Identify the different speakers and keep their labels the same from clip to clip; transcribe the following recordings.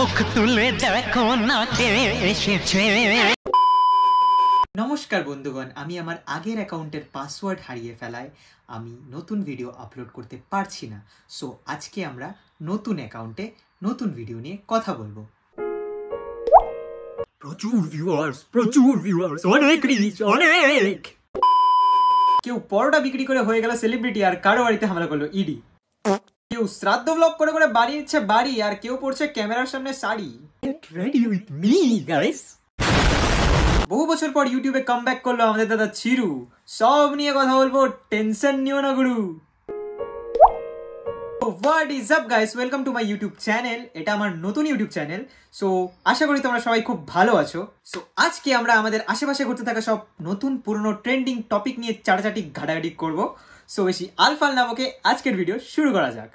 Speaker 1: চোখ তুলে দেখো না কে এসেছে।
Speaker 2: নমস্কার বন্ধুগণ, আমি আমার আগের অ্যাকাউন্টের পাসওয়ার্ড হারিয়ে ফেলায় আমি নতুন ভিডিও আপলোড করতে পারছি না। সো আজকে আমরা নতুন অ্যাকাউন্টে নতুন ভিডিও নিয়ে কথা বলবো। প্রচুর ভিউয়ার্স, অনেক রিচ, অনেক। কেউ পরোটা বিক্রি করে হয়ে গেল সেলিব্রিটি, আর কারো বাড়িতে হামলা করলো ইডি। কেউ শ্রাদ্ধ ব্লগ করে করে বাড়ি নিচ্ছে বাড়ি, আর কেউ পড়ছে ক্যামেরার সামনে শাড়ি। বহু বছর পর ইউটিউবে কামব্যাক করলো আমাদের দাদা চিরু। সব নিয়ে কথা বলবো, টেনশন নিও না গুরু। What is up guys, welcome to my YouTube channel. এটা আমার নতুন ইউটিউব চ্যানেল। সো আশা করি তোমরা সবাই খুব ভালো আছো। সো আজকে আমরা আমাদের আশেপাশে ঘুরতে থাকা সব নতুন পুরনো ট্রেন্ডিং টপিক নিয়ে চাটাচাটি ঘাটাঘাটি করবো। সো বেশি আলফাল না বকে আজকের ভিডিও শুরু করা যাক।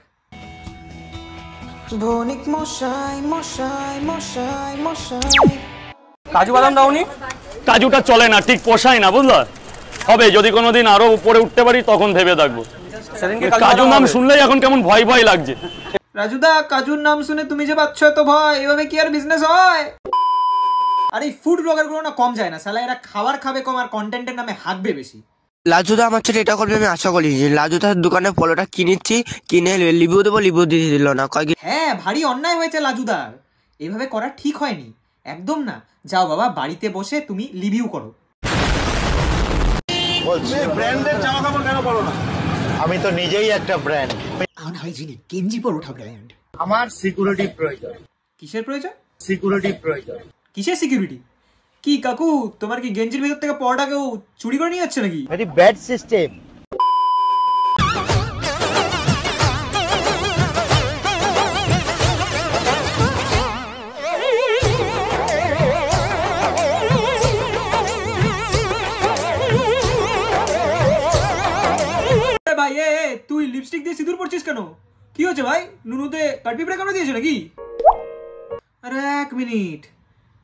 Speaker 2: বণিক মশাই মশাই মশাই মশাই,
Speaker 3: কাজু বাদাম দাওনি? কাজুটা চলে না, ঠিক পোষায় না, বুঝলা? হবে যদি কোনোদিন আরো উপরে উঠতে পারি তখন ভেবে থাকবো। কাজুর নাম শুনলেই এখন কেমন ভয় ভয় লাগছে।
Speaker 2: রাজুদা, কাজুর নাম শুনে তুমি যে পাচ্ছ তো ভয়, এভাবে কি আর বিজনেস হয়? আর এই ফুড ব্লগার গুলো না কম যায় না, শালা এরা খাবার খাবে কম আর কন্টেন্টের নামে হাঁকবে বেশি।
Speaker 4: লাজুদা আমার ছেলে এটা করবে আমি আশা করি। লাজুদার দোকানে পলোটা কিনেছি, কিনে লিবু দেবো, লিবু দিয়ে দিল না।
Speaker 2: হ্যাঁ, ভারী অন্যায় হয়েছে লাজুদার, এভাবে করা ঠিক হয়নি একদম না। যাও বাবা, বাড়িতে বসে তুমি রিভিউ করো।
Speaker 5: ব্র্যান্ডের জামা কাপড় কেন পরো না? আমি তো নিজেই একটা ব্র্যান্ড।
Speaker 1: আনহাইজিনিক কেঞ্জি পরোটা ব্র্যান্ড।
Speaker 5: আমার সিকিউরিটি প্রয়োজন।
Speaker 2: কিসের প্রয়োজন?
Speaker 5: সিকিউরিটি প্রয়োজন।
Speaker 2: কিসের সিকিউরিটি? কি কাকু, তোমার কি গেঞ্জির ভিতর থেকে পরোটা কেউ চুরি করে নিয়ে যাচ্ছে নাকি?
Speaker 5: Very bad system.
Speaker 2: ভাই তুই লিপস্টিক দিয়ে সিঁদুর পড়ছিস কেন? কি হচ্ছে ভাই? নুনুতে কাটপিপড়ে কামড়ে দিয়েছে নাকি? আরে এক মিনিট,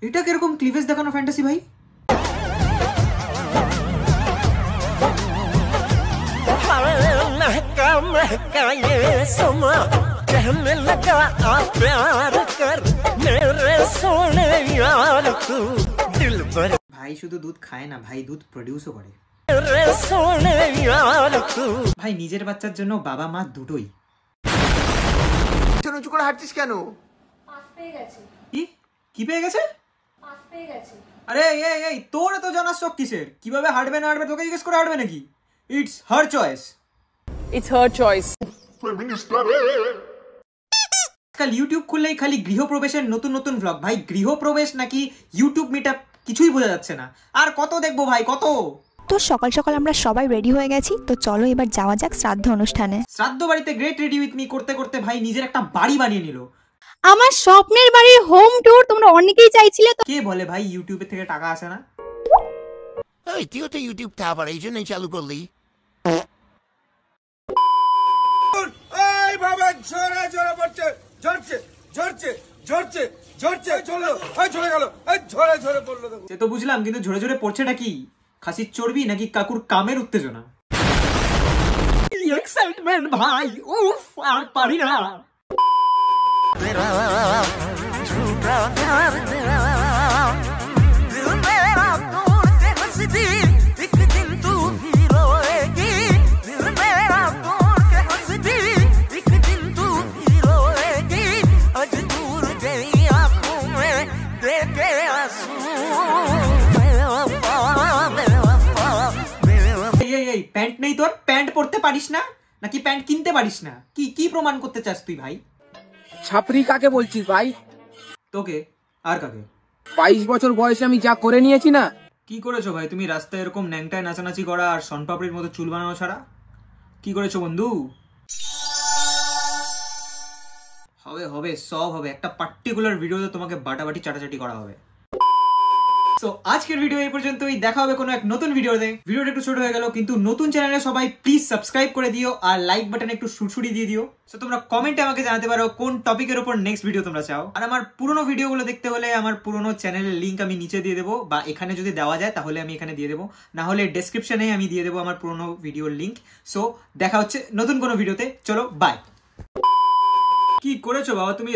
Speaker 2: এটা কিরকম ক্লিভেজ দেখানো ফ্যান্টাসি ভাই? ভাই শুধু দুধ খায় না ভাই, দুধ প্রডিউসও করে ভাই। নিজের বাচ্চার জন্য বাবা মা দুটোই।
Speaker 5: উঁচু করে হাঁটছিস কেন?
Speaker 2: কি পেয়ে গেছে? আরে এই তোর এত জানার শখ কিসের? কিভাবে হাঁটবে না হাঁটবে তোকে জিজ্ঞেস করে হাঁটবে নাকি? It's her choice. কাল ইউটিউব খুললেই খালি গৃহপ্রবেশের নতুন নতুন ভ্লগ। ভাই গৃহপ্রবেশ নাকি ইউটিউব মিটআপ কিছুই বোঝা যাচ্ছে না। আর কত দেখবো ভাই, কত?
Speaker 6: তো সকাল সকাল আমরা সবাই রেডি হয়ে গেছি, তো চলো এবার যাওয়া যাক শ্রাদ্ধ অনুষ্ঠানে।
Speaker 2: শ্রাদ্ধ বাড়িতে গ্রেট রেডি উইথ মি করতে করতে ভাই নিজের একটা বাড়ি বানিয়ে নিল।
Speaker 6: আমার স্বপ্নের বাড়ির হোম ট্যুর তোমরা অনেকেই চাইছিলে। তো
Speaker 2: কে বলে ভাই ইউটিউবে থেকে টাকা আসে না?
Speaker 7: এই তুইও তো ইউটিউবটা আবার এই জন্যই চালু করলি।
Speaker 5: এই বাবা ঝরে ঝরে পড়ছে, ঝরছে ঝরছে ঝরছে ঝরছে, চললো, এই ঝরে গেল, এই ঝরে ঝরে পড়লো।
Speaker 2: সে তো বুঝলাম, কিন্তু ঝরে ঝরে পড়ছেটা কি? খাসির চর্বি নাকি কাকুর কামের উত্তেজনা? এক্সাইটমেন্ট ভাই, উফ আর পারি না। প্যান্ট নেই তোর? প্যান্ট পরতে পারিস না নাকি প্যান্ট কিনতে পারিস না? কি কি প্রমাণ করতে চাস তুই ভাই?
Speaker 8: ছাপরি কাকে বলছিস ভাই?
Speaker 2: তোকে আর কাকে?
Speaker 8: 22 বছর বয়সে আমি যা করে নিয়েছি না।
Speaker 2: কি করেছো ভাই তুমি রাস্তায় এরকম ন্যাংটায় নাচানাচি করা আর শনপাপড়ির মতো চুল বানানো ছাড়া? কি করেছো বন্ধু? হবে হবে সব হবে, একটা পার্টিকুলার ভিডিওতে তোমাকে বাটাবাটি চাটাচাটি করা হবে। সো আজকের ভিডিও এই পর্যন্তই, দেখা হবে কোনো এক নতুন ভিডিওতে। ভিডিওটা একটু ছোট হয়ে গেল, কিন্তু নতুন চ্যানেলে সবাই প্লিজ সাবস্ক্রাইব করে দিও আর লাইক বাটনে একটু সুড়সুড়ি দিয়ে দিও। সো তোমরা কমেন্টে আমাকে জানাতে পারো কোন টপিকের উপর নেক্সট ভিডিও তোমরা চাও। আর আমার পুরোনো ভিডিওগুলো দেখতে হলে আমার পুরোনো চ্যানেলের লিঙ্ক আমি নিচে দিয়ে দেবো, বা এখানে যদি দেওয়া যায় তাহলে আমি এখানে দিয়ে দেবো, না হলে ডেসক্রিপশনে আমি দিয়ে দেবো আমার পুরোনো ভিডিওর লিঙ্ক। সো দেখা হচ্ছে নতুন কোনো ভিডিওতে, চলো বাই। কি করেছো বাবা তুমি?